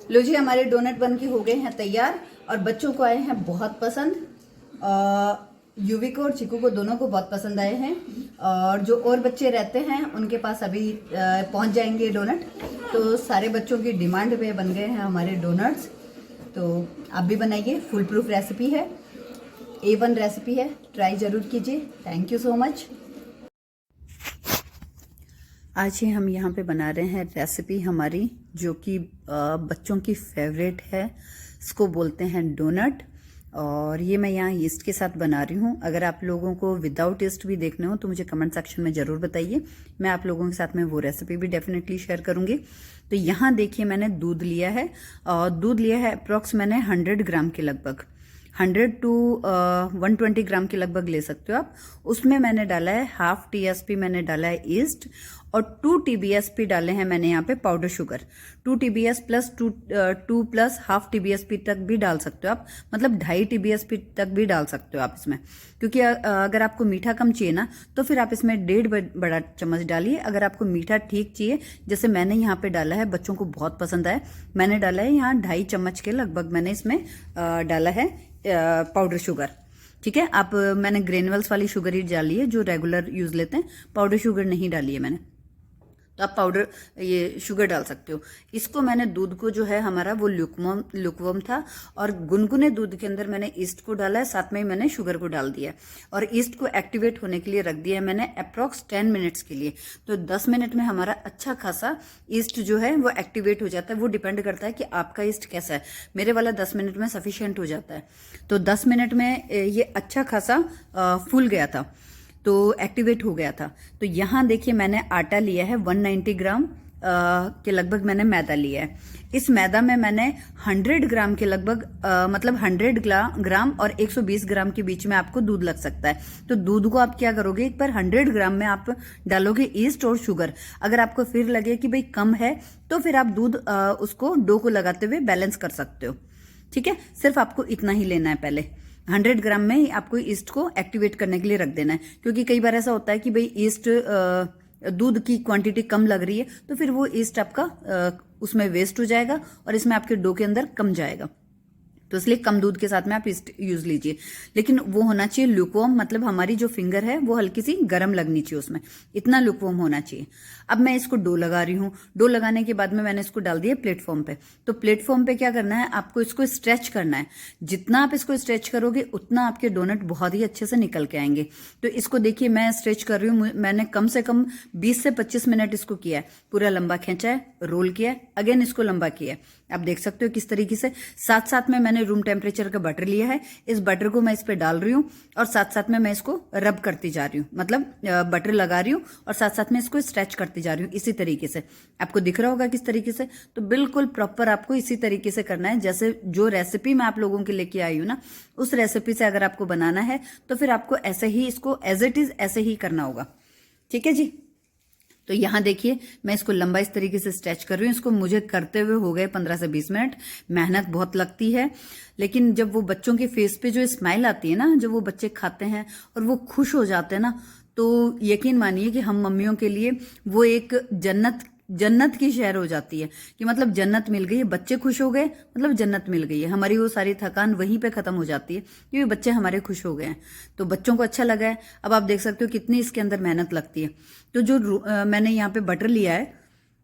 लो जी, हमारे डोनट बन के हो गए हैं तैयार और बच्चों को आए हैं बहुत पसंद। युवी को और चिकू को दोनों को बहुत पसंद आए हैं और जो और बच्चे रहते हैं उनके पास अभी पहुंच जाएंगे डोनट। तो सारे बच्चों की डिमांड पे बन गए हैं हमारे डोनट्स। तो आप भी बनाइए, फुल प्रूफ रेसिपी है, A1 रेसिपी है, ट्राई ज़रूर कीजिए। Thank you so much. आज ही हम यहाँ पे बना रहे हैं रेसिपी हमारी जो कि बच्चों की फेवरेट है। इसको बोलते हैं डोनट और ये मैं यहाँ ईस्ट के साथ बना रही हूँ। अगर आप लोगों को विदाउट ईस्ट भी देखने हो तो मुझे कमेंट सेक्शन में ज़रूर बताइए, मैं आप लोगों के साथ में वो रेसिपी भी डेफिनेटली शेयर करूँगी। तो यहाँ देखिए मैंने दूध लिया है और दूध लिया है अप्रॉक्स मैंने 100 ग्राम के लगभग, 100 to 120 ग्राम के लगभग ले सकते हो आप। उसमें मैंने डाला है हाफ TSP मैंने डाला है ईस्ट और 2 TBSP डाले हैं मैंने यहाँ पे powder sugar. 2 TBS plus 2 plus half TBSP तक भी डाल सकते हो आप, मतलब 2.5 TBSP तक भी डाल सकते हो आप इसमें, क्योंकि अगर आपको मीठा कम चाहिए ना तो फिर आप इसमें 1.5 बड़ा चम्मच डालिए। अगर आपको मीठा ठीक चाहिए, जैसे मैंने यहाँ पे डाला है, बच्चों को बहुत पसंद आया, मैंने डाला है यहाँ 2.5 चम्मच के लगभग मैंने इसमें डाला है पाउडर शुगर। ठीक है, आप मैंने ग्रेनुअल्स वाली शुगर ही डाली है जो रेगुलर यूज लेते हैं, पाउडर शुगर नहीं डाली है मैंने। तो आप पाउडर ये शुगर डाल सकते हो। इसको मैंने दूध को जो है हमारा वो लुकवम था और गुनगुने दूध के अंदर मैंने ईस्ट को डाला है, साथ में ही मैंने शुगर को डाल दिया और ईस्ट को एक्टिवेट होने के लिए रख दिया है मैंने अप्रॉक्स 10 मिनट्स के लिए। तो 10 मिनट में हमारा अच्छा खासा ईस्ट जो है वो एक्टिवेट हो जाता है। वो डिपेंड करता है कि आपका ईस्ट कैसा है। मेरे वाला 10 मिनट में सफिशियंट हो जाता है। तो 10 मिनट में ये अच्छा खासा फूल गया था, तो एक्टिवेट हो गया था। तो यहाँ देखिए मैंने आटा लिया है 190 ग्राम के लगभग मैंने मैदा लिया है। इस मैदा में मैंने 100 ग्राम के लगभग मतलब 100 ग्राम और 120 ग्राम के बीच में आपको दूध लग सकता है। तो दूध को आप क्या करोगे, एक बार 100 ग्राम में आप डालोगे ईस्ट और शुगर। अगर आपको फिर लगे कि भाई कम है तो फिर आप दूध उसको डो को लगाते हुए बैलेंस कर सकते हो। ठीक है, सिर्फ आपको इतना ही लेना है। पहले 100 ग्राम में ही आपको ईस्ट को एक्टिवेट करने के लिए रख देना है, क्योंकि कई बार ऐसा होता है कि भाई ईस्ट दूध की क्वांटिटी कम लग रही है तो फिर वो ईस्ट आपका उसमें वेस्ट हो जाएगा और इसमें आपके डो के अंदर कम जाएगा। तो इसलिए कम दूध के साथ में आप ईस्ट यूज लीजिए, लेकिन वो होना चाहिए लुकवॉर्म, मतलब हमारी जो फिंगर है वो हल्की सी गर्म लगनी चाहिए, उसमें इतना लुकवॉर्म होना चाहिए। अब मैं इसको डो लगा रही हूँ। डो लगाने के बाद में मैंने इसको डाल दिया प्लेटफॉर्म पे। तो प्लेटफॉर्म पे क्या करना है, आपको इसको स्ट्रेच करना है। जितना आप इसको स्ट्रेच करोगे उतना आपके डोनट बहुत ही अच्छे से निकल के आएंगे। तो इसको देखिए मैं स्ट्रेच कर रही हूँ, मैंने कम से कम 20 से 25 मिनट इसको किया है। पूरा लंबा खींचा है, रोल किया है, अगेन इसको लंबा किया है। आप देख सकते हो किस तरीके से। साथ साथ में मैंने रूम टेम्परेचर का बटर लिया है, इस बटर को मैं इस पे डाल रही हूँ और साथ साथ में मैं इसको रब करती जा रही हूँ, मतलब बटर लगा रही हूँ और साथ साथ में इसको स्ट्रेच करती जा रही हूँ। इसी तरीके से आपको दिख रहा होगा किस तरीके से। तो बिल्कुल प्रॉपर आपको इसी तरीके से करना है, जैसे जो रेसिपी मैं आप लोगों के लेके आई हूँ ना, उस रेसिपी से अगर आपको बनाना है तो फिर आपको ऐसे ही इसको एज इट इज ऐसे ही करना होगा। ठीक है जी। तो यहाँ देखिए मैं इसको लंबा इस तरीके से स्ट्रेच कर रही हूँ। इसको मुझे करते हुए हो गए 15 से 20 मिनट। मेहनत बहुत लगती है, लेकिन जब वो बच्चों के फेस पे जो स्माइल आती है ना, जब वो बच्चे खाते हैं और वो खुश हो जाते हैं ना, तो यकीन मानिए कि हम मम्मियों के लिए वो एक जन्नत की शहर हो जाती है कि मतलब जन्नत मिल गई है। बच्चे खुश हो गए मतलब जन्नत मिल गई है। हमारी वो सारी थकान वहीं पे खत्म हो जाती है क्योंकि बच्चे हमारे खुश हो गए हैं, तो बच्चों को अच्छा लगा है। अब आप देख सकते हो कितनी इसके अंदर मेहनत लगती है। तो जो मैंने यहाँ पे बटर लिया है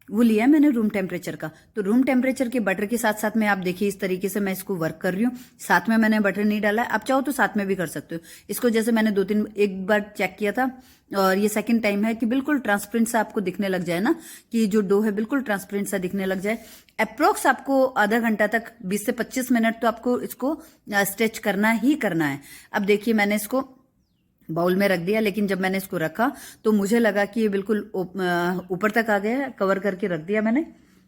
वो लिया है मैंने रूम टेम्परेचर का। तो रूम टेम्परेचर के बटर के साथ साथ में आप देखिए इस तरीके से मैं इसको वर्क कर रही हूँ। साथ में मैंने बटर नहीं डाला है, आप चाहो तो साथ में भी कर सकते हो इसको। जैसे मैंने एक बार चेक किया था और ये सेकंड टाइम है कि बिल्कुल ट्रांसपेरेंट सा आपको दिखने लग जाए ना, कि जो डो है बिल्कुल ट्रांसपेरेंट सा दिखने लग जाए। अप्रोक्स आपको आधा घंटा तक 20 से 25 मिनट तो आपको इसको स्ट्रेच करना ही करना है। अब देखिए मैंने इसको बाउल में रख दिया, लेकिन जब मैंने इसको रखा तो मुझे लगा कि ये बिल्कुल ऊपर तक आ गया है। कवर करके रख दिया मैंने,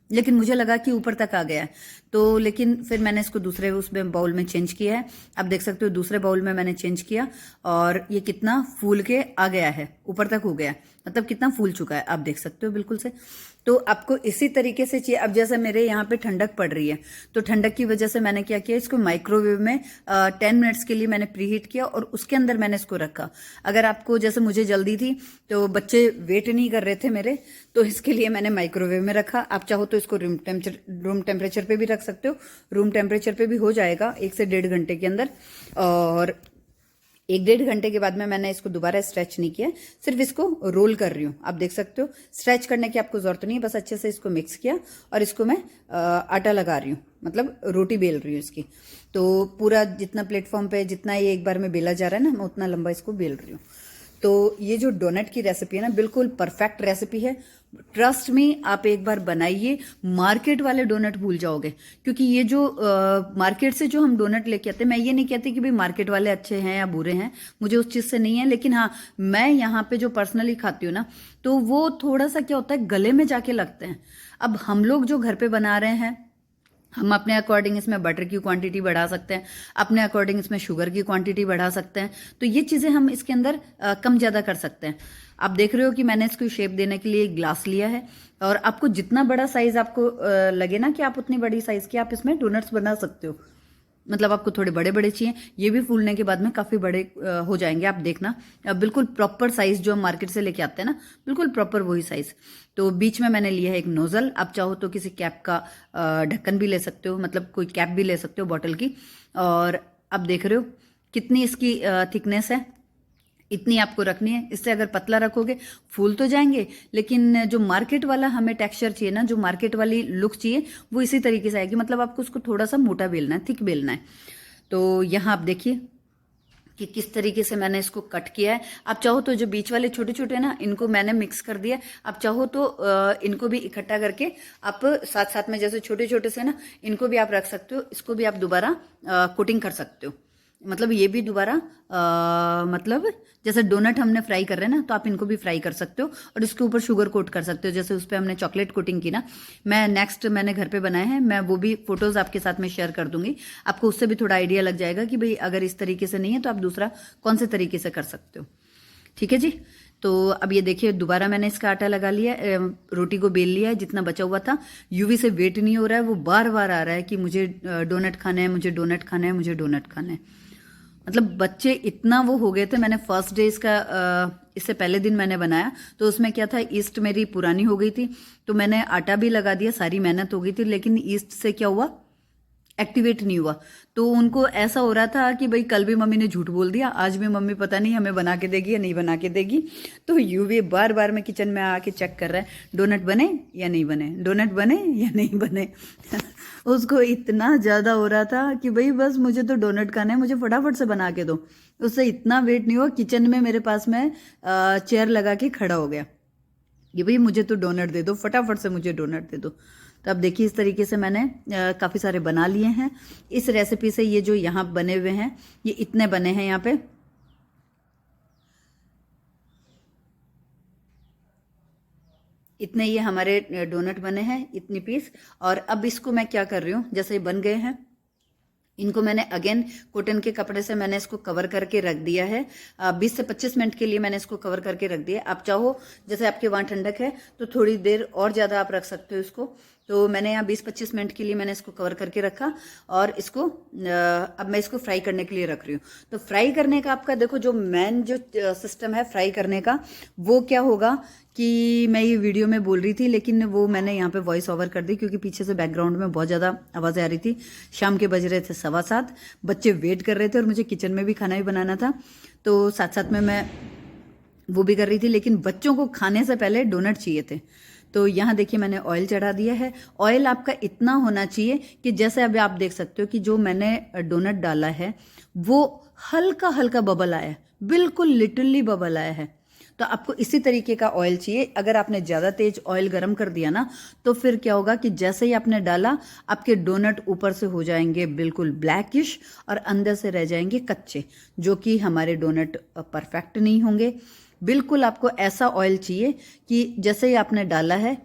लेकिन मुझे लगा कि ऊपर तक आ गया है। तो लेकिन फिर मैंने इसको दूसरे उसमें बाउल में चेंज किया है। आप देख सकते हो दूसरे बाउल में मैंने चेंज किया और ये कितना फूल के आ गया है, ऊपर तक हो गया, मतलब कितना फूल चुका है आप देख सकते हो बिल्कुल से। तो आपको इसी तरीके से चाहिए। अब जैसे मेरे यहाँ पे ठंडक पड़ रही है, तो ठंडक की वजह से मैंने क्या किया, इसको माइक्रोवेव में 10 मिनट्स के लिए मैंने प्रीहीट किया और उसके अंदर मैंने इसको रखा। अगर आपको, जैसे मुझे जल्दी थी तो बच्चे वेट नहीं कर रहे थे मेरे, तो इसके लिए मैंने माइक्रोवेव में रखा। आप चाहो तो इसको रूम टेम्परेचर पे भी रख सकते हो, रूम टेम्परेचर पे भी हो जाएगा 1 से 1.5 घंटे के अंदर। और 1-1.5 घंटे के बाद में मैंने इसको दोबारा स्ट्रेच नहीं किया, सिर्फ इसको रोल कर रही हूँ। आप देख सकते हो, स्ट्रेच करने की आपको जरूरत नहीं है, बस अच्छे से इसको मिक्स किया और इसको मैं आटा लगा रही हूँ, मतलब रोटी बेल रही हूँ इसकी। तो पूरा जितना प्लेटफॉर्म पे जितना ये एक बार में बेला जा रहा है ना, मैं उतना लंबा इसको बेल रही हूँ। तो ये जो डोनट की रेसिपी है ना, बिल्कुल परफेक्ट रेसिपी है। ट्रस्ट में आप एक बार बनाइए, मार्केट वाले डोनट भूल जाओगे। क्योंकि ये जो मार्केट से जो हम डोनट लेके आते हैं, मैं ये नहीं कहती कि भाई मार्केट वाले अच्छे हैं या बुरे हैं, मुझे उस चीज़ से नहीं है, लेकिन हाँ, मैं यहाँ पे जो पर्सनली खाती हूँ ना, तो वो थोड़ा सा क्या होता है, गले में जाके लगते हैं। अब हम लोग जो घर पे बना रहे हैं, हम अपने अकॉर्डिंग इसमें बटर की क्वांटिटी बढ़ा सकते हैं, अपने अकॉर्डिंग इसमें शुगर की क्वांटिटी बढ़ा सकते हैं। तो ये चीज़ें हम इसके अंदर कम ज़्यादा कर सकते हैं। आप देख रहे हो कि मैंने इसको शेप देने के लिए एक ग्लास लिया है, और आपको जितना बड़ा साइज आपको लगे ना कि आप उतनी बड़ी साइज की आप इसमें डोनट्स बना सकते हो। मतलब आपको थोड़े बड़े बड़े चाहिए, ये भी फूलने के बाद में काफ़ी बड़े हो जाएंगे। आप देखना, बिल्कुल प्रॉपर साइज जो हम मार्केट से लेके आते हैं ना, बिल्कुल प्रॉपर वही साइज। तो बीच में मैंने लिया है एक नोजल। आप चाहो तो किसी कैप का ढक्कन भी ले सकते हो, मतलब कोई कैप भी ले सकते हो बॉटल की। और आप देख रहे हो कितनी इसकी थिकनेस है, इतनी आपको रखनी है। इससे अगर पतला रखोगे फूल तो जाएंगे, लेकिन जो मार्केट वाला हमें टेक्सचर चाहिए ना, जो मार्केट वाली लुक चाहिए, वो इसी तरीके से आएगी। मतलब आपको उसको थोड़ा सा मोटा बेलना है, थिक बेलना है। तो यहाँ आप देखिए कि किस तरीके से मैंने इसको कट किया है। आप चाहो तो जो बीच वाले छोटे छोटे ना, इनको मैंने मिक्स कर दिया। आप चाहो तो इनको भी इकट्ठा करके आप साथ साथ में, जैसे छोटे छोटे से ना, इनको भी आप रख सकते हो। इसको भी आप दोबारा कोटिंग कर सकते हो। मतलब ये भी दोबारा मतलब जैसे डोनट हमने फ्राई कर रहे हैं ना, तो आप इनको भी फ्राई कर सकते हो और इसके ऊपर शुगर कोट कर सकते हो। जैसे उस पर हमने चॉकलेट कोटिंग की ना, मैं नेक्स्ट मैंने घर पे बनाए हैं, मैं वो भी फोटोज आपके साथ में शेयर कर दूंगी। आपको उससे भी थोड़ा आइडिया लग जाएगा कि भाई अगर इस तरीके से नहीं है तो आप दूसरा कौन से तरीके से कर सकते हो। ठीक है जी। तो अब ये देखिए, दोबारा मैंने इसका आटा लगा लिया, रोटी को बेल लिया है जितना बचा हुआ था। यूवी से वेट नहीं हो रहा है, वो बार बार आ रहा है कि मुझे डोनट खाना है, मुझे डोनट खाना है, मुझे डोनट खाना है। मतलब बच्चे इतना वो हो गए थे। मैंने फर्स्ट डे इसका इससे पहले दिन मैंने बनाया, तो उसमें क्या था, ईस्ट मेरी पुरानी हो गई थी, तो मैंने आटा भी लगा दिया, सारी मेहनत हो गई थी, लेकिन ईस्ट से क्या हुआ, एक्टिवेट नहीं हुआ। तो उनको ऐसा हो रहा था कि भाई कल भी मम्मी ने झूठ बोल दिया, आज भी मम्मी पता नहीं हमें बना के देगी या नहीं बना के देगी। तो यूवी बार बार में किचन में आके चेक कर रहा है, डोनट बने या नहीं बने, डोनट बने या नहीं बने। उसको इतना ज़्यादा हो रहा था कि भाई बस मुझे तो डोनट खाना है, मुझे फटाफट से बना के दो। उससे इतना वेट नहीं हुआ, किचन में मेरे पास में चेयर लगा के खड़ा हो गया कि भाई मुझे तो डोनट दे दो, फटाफट से मुझे डोनट दे दो। तो अब देखिए, इस तरीके से मैंने काफ़ी सारे बना लिए हैं इस रेसिपी से। ये जो यहाँ बने हुए हैं, ये इतने बने हैं यहाँ पे, इतने ये हमारे डोनट बने हैं, इतनी पीस। और अब इसको मैं क्या कर रही हूँ, जैसे ये बन गए हैं, इनको मैंने अगेन कॉटन के कपड़े से मैंने इसको कवर करके रख दिया है। 20 से 25 मिनट के लिए मैंने इसको कवर करके रख दिया। आप चाहो, जैसे आपके वहाँ ठंडक है तो थोड़ी देर और ज़्यादा आप रख सकते हो इसको। तो मैंने यहाँ 20-25 मिनट के लिए मैंने इसको कवर करके रखा, और इसको अब मैं इसको फ्राई करने के लिए रख रही हूँ। तो फ्राई करने का आपका देखो, जो मेन जो सिस्टम है फ्राई करने का, वो क्या होगा कि मैं ये वीडियो में बोल रही थी, लेकिन वो मैंने यहाँ पे वॉइस ओवर कर दी, क्योंकि पीछे से बैकग्राउंड में बहुत ज़्यादा आवाज़ें आ रही थी। शाम के बज रहे थे 7:15, बच्चे वेट कर रहे थे और मुझे किचन में भी खाना भी बनाना था, तो साथ साथ में मैं वो भी कर रही थी। लेकिन बच्चों को खाने से पहले डोनट चाहिए थे। तो यहाँ देखिए, मैंने ऑयल चढ़ा दिया है। ऑयल आपका इतना होना चाहिए कि जैसे अभी आप देख सकते हो कि जो मैंने डोनट डाला है वो हल्का हल्का बबल आया है, बिल्कुल लिटरली बबल आया है। तो आपको इसी तरीके का ऑयल चाहिए। अगर आपने ज़्यादा तेज ऑयल गर्म कर दिया ना, तो फिर क्या होगा कि जैसे ही आपने डाला, आपके डोनट ऊपर से हो जाएंगे बिल्कुल ब्लैकिश और अंदर से रह जाएंगे कच्चे, जो कि हमारे डोनट परफेक्ट नहीं होंगे। बिल्कुल आपको ऐसा ऑयल चाहिए कि जैसे ही आपने डाला है,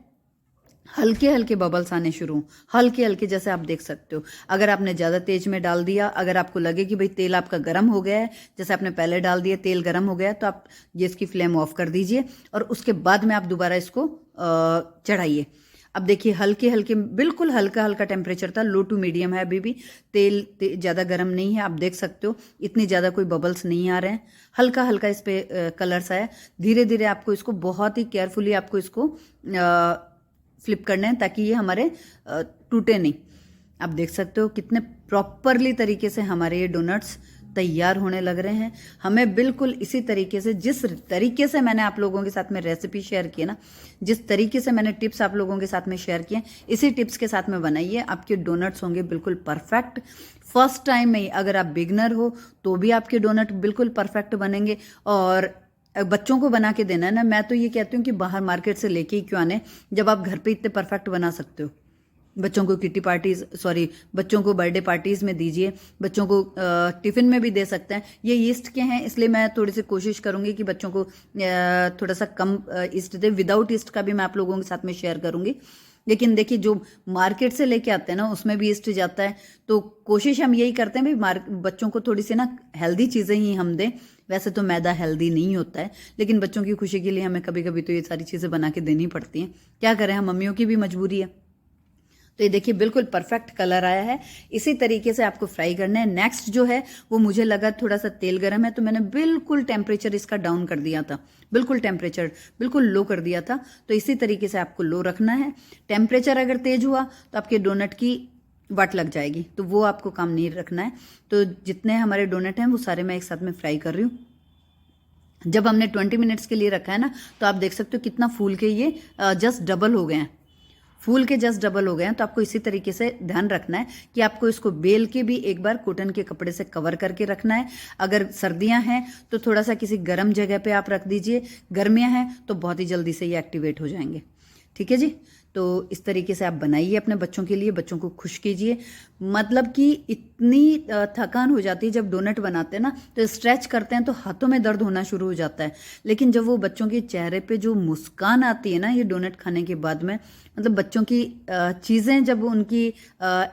हल्के हल्के बबल्स आने शुरू, हल्के हल्के, जैसे आप देख सकते हो। अगर आपने ज़्यादा तेज में डाल दिया, अगर आपको लगे कि भाई तेल आपका गर्म हो गया है, जैसे आपने पहले डाल दिया तेल गर्म हो गया, तो आप ये इसकी फ्लेम ऑफ कर दीजिए और उसके बाद में आप दोबारा इसको चढ़ाइए। अब देखिए हल्के हल्के, बिल्कुल हल्का हल्का टेम्परेचर था, लो टू मीडियम है अभी भी। तेल ज़्यादा गर्म नहीं है, आप देख सकते हो इतनी ज़्यादा कोई बबल्स नहीं आ रहे हैं, हल्का हल्का इस पर कलर्स आया। धीरे धीरे आपको इसको बहुत ही केयरफुली आपको इसको फ्लिप करना है ताकि ये हमारे टूटे नहीं। आप देख सकते हो कितने प्रॉपरली तरीके से हमारे ये डोनट्स तैयार होने लग रहे हैं। हमें बिल्कुल इसी तरीके से, जिस तरीके से मैंने आप लोगों के साथ में रेसिपी शेयर की है ना, जिस तरीके से मैंने टिप्स आप लोगों के साथ में शेयर किए, इसी टिप्स के साथ में बनाइए, आपके डोनट्स होंगे बिल्कुल परफेक्ट। फर्स्ट टाइम में ही अगर आप बिगनर हो तो भी आपके डोनट बिल्कुल परफेक्ट बनेंगे। और बच्चों को बना के देना है ना, मैं तो ये कहती हूँ कि बाहर मार्केट से लेके ही क्यों आने, जब आप घर पे इतने परफेक्ट बना सकते हो। बच्चों को किटी पार्टीज, बच्चों को बर्थडे पार्टीज में दीजिए, बच्चों को टिफिन में भी दे सकते हैं। ये ईस्ट के हैं इसलिए मैं थोड़ी सी कोशिश करूंगी कि बच्चों को थोड़ा सा कम ईस्ट दे। विदाउट ईस्ट का भी मैं आप लोगों के साथ में शेयर करूंगी। लेकिन देखिए जो मार्केट से लेके आते हैं ना उसमें भी ईस्ट जाता है, तो कोशिश हम यही करते हैं भाई बच्चों को थोड़ी सी ना हेल्दी चीज़ें ही हम दें। वैसे तो मैदा हेल्दी नहीं होता है, लेकिन बच्चों की खुशी के लिए हमें कभी कभी तो ये सारी चीज़ें बना के देनी पड़ती हैं। क्या करें, हम मम्मियों की भी मजबूरी है। तो ये देखिए बिल्कुल परफेक्ट कलर आया है। इसी तरीके से आपको फ्राई करना है। नेक्स्ट जो है वो मुझे लगा थोड़ा सा तेल गर्म है तो मैंने बिल्कुल टेम्परेचर इसका डाउन कर दिया था, बिल्कुल टेम्परेचर बिल्कुल लो कर दिया था। तो इसी तरीके से आपको लो रखना है। टेम्परेचर अगर तेज हुआ तो आपके डोनट की वाट लग जाएगी, तो वो आपको काम नहीं रखना है। तो जितने हमारे डोनट हैं वो सारे मैं एक साथ में फ्राई कर रही हूँ। जब हमने 20 मिनट्स के लिए रखा है ना, तो आप देख सकते हो कितना फूल के ये जस्ट डबल हो गए हैं, फूल के जस्ट डबल हो गए हैं। तो आपको इसी तरीके से ध्यान रखना है कि आपको इसको बेल के भी एक बार कॉटन के कपड़े से कवर करके रखना है। अगर सर्दियां हैं तो थोड़ा सा किसी गर्म जगह पे आप रख दीजिए, गर्मियां हैं तो बहुत ही जल्दी से ये एक्टिवेट हो जाएंगे। ठीक है जी, तो इस तरीके से आप बनाइए अपने बच्चों के लिए, बच्चों को खुश कीजिए। मतलब कि इतनी थकान हो जाती है जब डोनट बनाते हैं ना, तो स्ट्रेच करते हैं तो हाथों में दर्द होना शुरू हो जाता है। लेकिन जब वो बच्चों के चेहरे पे जो मुस्कान आती है ना ये डोनट खाने के बाद में, मतलब बच्चों की चीज़ें जब उनकी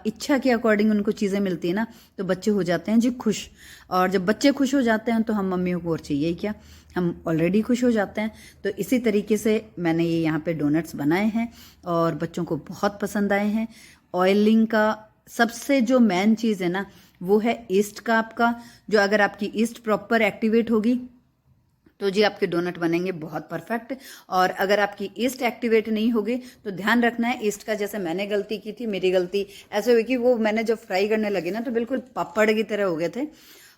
इच्छा के अकॉर्डिंग उनको चीज़ें मिलती है ना, तो बच्चे हो जाते हैं जी खुश। और जब बच्चे खुश हो जाते हैं तो हम मम्मियों को और चाहिए क्या, हम ऑलरेडी खुश हो जाते हैं। तो इसी तरीके से मैंने ये यहाँ पे डोनट्स बनाए हैं और बच्चों को बहुत पसंद आए हैं। ऑयलिंग का सबसे जो मेन चीज़ है ना वो है ईस्ट का आपका, जो अगर आपकी ईस्ट प्रॉपर एक्टिवेट होगी तो जी आपके डोनट बनेंगे बहुत परफेक्ट। और अगर आपकी ईस्ट एक्टिवेट नहीं होगी तो ध्यान रखना है ईस्ट का, जैसे मैंने गलती की थी, मेरी गलती ऐसे हुई कि वो मैंने जब फ्राई करने लगी ना तो बिल्कुल पापड़ की तरह हो गए थे।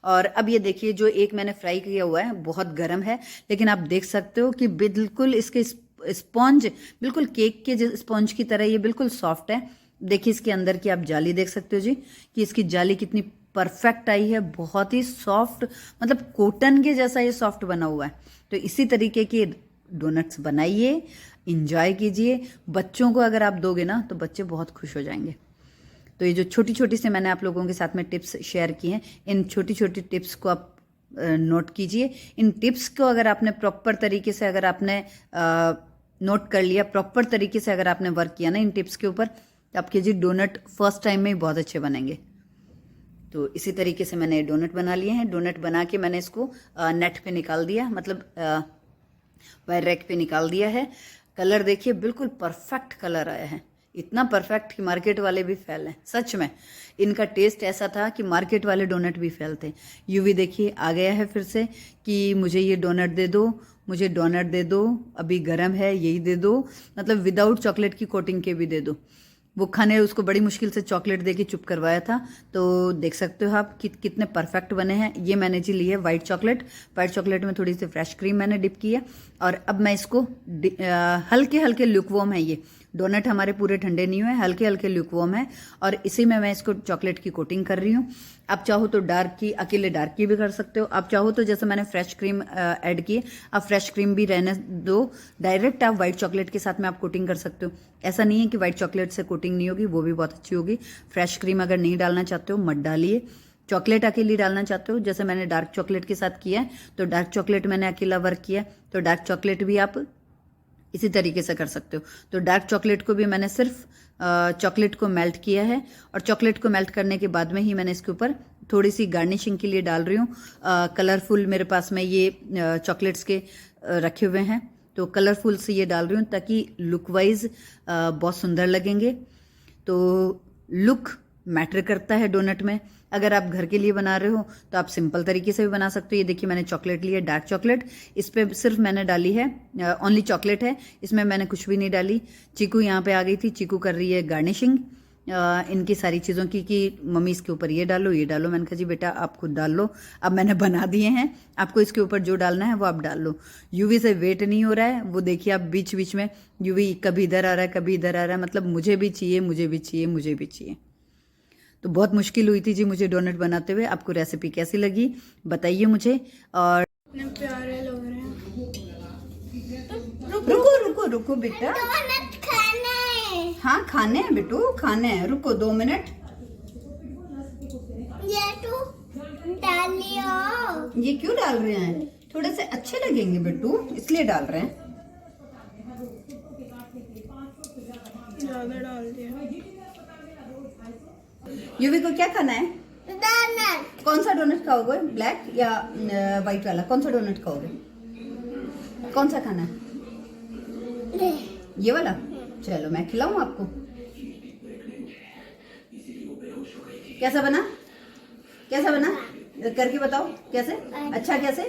और अब ये देखिए जो एक मैंने फ्राई किया हुआ है बहुत गर्म है, लेकिन आप देख सकते हो कि बिल्कुल इसके स्पॉन्ज बिल्कुल केक के स्पॉन्ज की तरह ये बिल्कुल सॉफ्ट है। देखिए इसके अंदर की आप जाली देख सकते हो जी कि इसकी जाली कितनी परफेक्ट आई है, बहुत ही सॉफ्ट, मतलब कॉटन के जैसा ये सॉफ्ट बना हुआ है। तो इसी तरीके के डोनट्स बनाइए, इंजॉय कीजिए। बच्चों को अगर आप दोगे ना तो बच्चे बहुत खुश हो जाएंगे। तो ये जो छोटी छोटी से मैंने आप लोगों के साथ में टिप्स शेयर की हैं, इन छोटी छोटी टिप्स को आप नोट कीजिए। इन टिप्स को अगर आपने प्रॉपर तरीके से अगर आपने नोट कर लिया, प्रॉपर तरीके से अगर आपने वर्क किया ना इन टिप्स के ऊपर, तो आपके जी डोनट फर्स्ट टाइम में ही बहुत अच्छे बनेंगे। तो इसी तरीके से मैंने डोनट बना लिए हैं। डोनट बना के मैंने इसको नेट पे निकाल दिया, मतलब वायर रैक पे निकाल दिया है। कलर देखिए बिल्कुल परफेक्ट कलर आया है, इतना परफेक्ट कि मार्केट वाले भी फेल हैं। सच में इनका टेस्ट ऐसा था कि मार्केट वाले डोनट भी फेल थे। यूवी देखिए आ गया है फिर से कि मुझे ये डोनट दे दो, मुझे डोनट दे दो, अभी गर्म है यही दे दो, मतलब विदाउट चॉकलेट की कोटिंग के भी दे दो। वो खाने उसको बड़ी मुश्किल से चॉकलेट दे के चुप करवाया था। तो देख सकते हो आप कितने परफेक्ट बने हैं। ये मैंने जी ली है वाइट चॉकलेट, वाइट चॉकलेट में थोड़ी सी फ्रेश क्रीम मैंने डिप की है। और अब मैं इसको हल्के हल्के ल्यूकवॉर्म है, ये डोनट हमारे पूरे ठंडे नहीं हुए, हल्के हल्के ल्यूकवॉर्म है, और इसी में मैं इसको चॉकलेट की कोटिंग कर रही हूँ। आप चाहो तो डार्क की, अकेले डार्क की भी कर सकते हो। आप चाहो तो जैसे मैंने फ्रेश क्रीम ऐड की, आप फ्रेश क्रीम भी रहने दो, डायरेक्ट आप व्हाइट चॉकलेट के साथ में आप कोटिंग कर सकते हो। ऐसा नहीं है कि व्हाइट चॉकलेट से कोटिंग नहीं होगी, वो भी बहुत अच्छी होगी। फ्रेश क्रीम अगर नहीं डालना चाहते हो मत डालिए। चॉकलेट अकेली डालना चाहते हो, जैसे मैंने डार्क चॉकलेट के साथ किया है, तो डार्क चॉकलेट मैंने अकेला वर्क किया, तो डार्क चॉकलेट भी आप इसी तरीके से कर सकते हो। तो डार्क चॉकलेट को भी मैंने सिर्फ चॉकलेट को मेल्ट किया है, और चॉकलेट को मेल्ट करने के बाद में ही मैंने इसके ऊपर थोड़ी सी गार्निशिंग के लिए डाल रही हूँ। कलरफुल मेरे पास में ये चॉकलेट्स के रखे हुए हैं, तो कलरफुल से ये डाल रही हूँ ताकि लुक वाइज बहुत सुंदर लगेंगे। तो लुक मैटर करता है डोनट में। अगर आप घर के लिए बना रहे हो तो आप सिंपल तरीके से भी बना सकते हो। ये देखिए मैंने चॉकलेट ली है, डार्क चॉकलेट। इस पे सिर्फ मैंने डाली है ओनली चॉकलेट है, इसमें मैंने कुछ भी नहीं डाली। चीकू यहाँ पे आ गई थी, चीकू कर रही है गार्निशिंग इनकी सारी चीज़ों की कि मम्मी इसके ऊपर ये डालो ये डालो। मैंने कहा जी बेटा आप खुद डाल लो, अब मैंने बना दिए हैं, आपको इसके ऊपर जो डालना है वो आप डाल लो। यूवी से वेट नहीं हो रहा है, वो देखिए आप बीच बीच में यूवी कभी इधर आ रहा है कभी इधर आ रहा है, मतलब मुझे भी चाहिए मुझे भी चाहिए मुझे भी चाहिए। तो बहुत मुश्किल हुई थी जी मुझे डोनट बनाते हुए। आपको रेसिपी कैसी लगी बताइए मुझे। और प्यारे लग रहे हैं। रुको रुको रुको बेटा, डोनट खाना है। हाँ खाने हैं बेटू खाने हैं, रुको 2 मिनट। ये तो डालियो। ये क्यों डाल रहे हैं? थोड़े से अच्छे लगेंगे बेटू इसलिए डाल रहे हैं। ज्यादा डाल दिया। यूवी को क्या खाना है? डोनट। कौन सा डोनट खाओगे, ब्लैक या व्हाइट वाला? कौन सा डोनट खाओगे? कौन सा खाना है? ये वाला? चलो मैं खिलाऊं आपको। कैसा बना? कैसा बना करके बताओ कैसे? अच्छा कैसे?